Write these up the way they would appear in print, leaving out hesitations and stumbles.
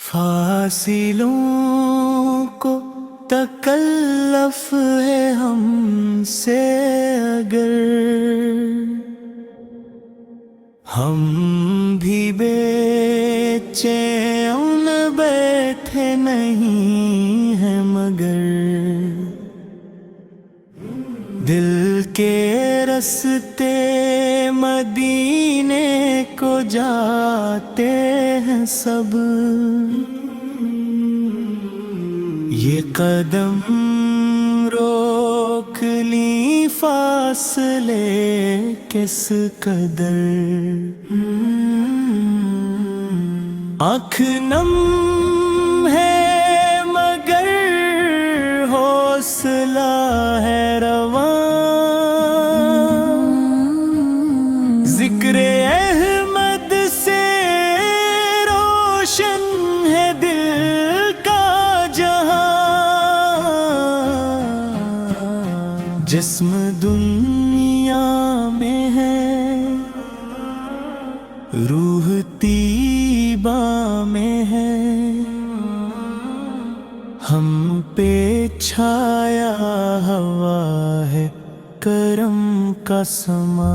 फासिलों को तकल्लफ है हमसे, अगर हम भी बेचैन बैठे नहीं हैं, मगर दिल के रास्ते मदीने को जाते हैं सब। ये कदम रोक ली फासले किस कदर, आँख नम है मगर हौसला है रवां। जिक्रे अहमद से रोशन है दिल का जहां। जिस्म दुनिया में है, रूह तीबा में है। हम पे छाया हवा है करम का समा।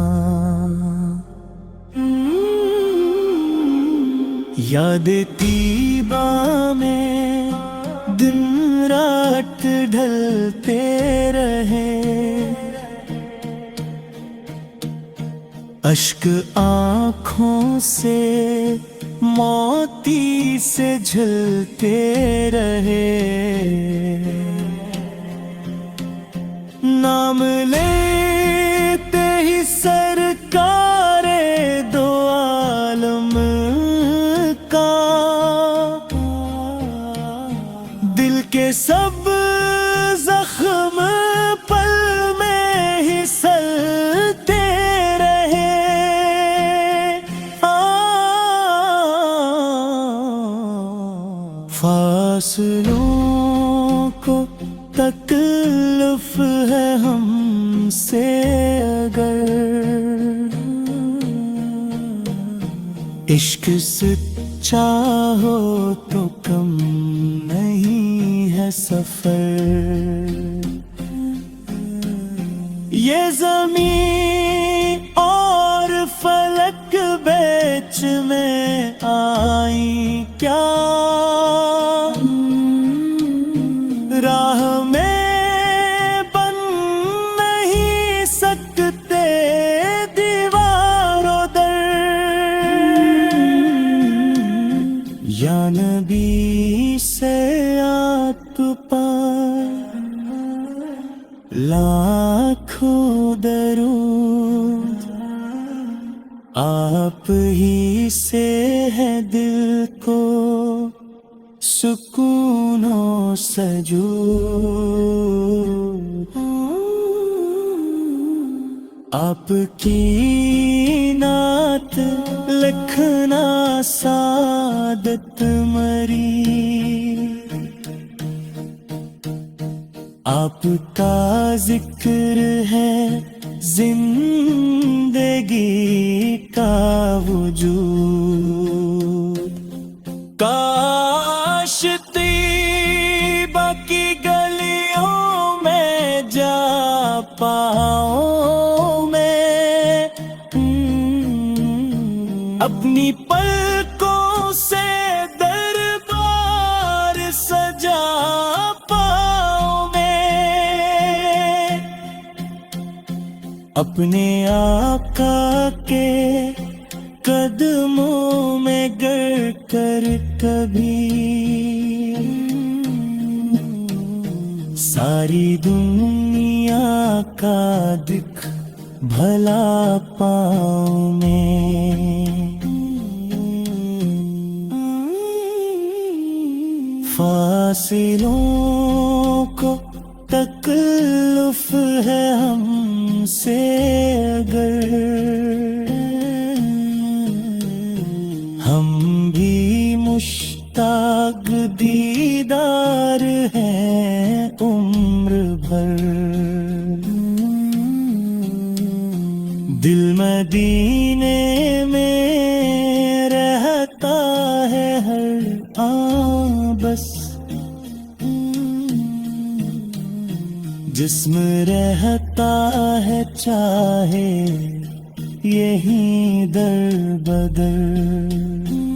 याद तीबा में दिन रात ढलते रहे, अश्क आँखों से मोती से झलते रहे। नाम लेते ही सरकारे दो आलम का, दिल के सब जख्म पल में ही सलते रहे। फासलों को तकल्लुफ है हमसे, अगर इश्क सच्चा हो तो कम नहीं है सफर। ये ज़मीन और फलक बीच में आई क्या, राह में बन नहीं सकते दीवारों दर। या नबी से आत पार लाखों दरूद, आप ही से है दिल को सुकूनो सजूद। आपकी नात लिखना सादत मरी, आपका जिक्र है जिंदगी का वजूद। काश तीबा की गलियों में जा पाऊं मैं, अपनी पलकों से दरबार सजा पाऊं मैं। अपने आका के कदमों में गिर कर कभी सारी दुनिया का दुख भला पाऊं मैं। फासिलों को तकल्लुफ है हमसे, अगर हम भी मुश्ताक दीदार हैं उम्र भर। दिल मदीने में रहता है हर हाँ बस जिस्म रहता है चाहे यही दर बदर।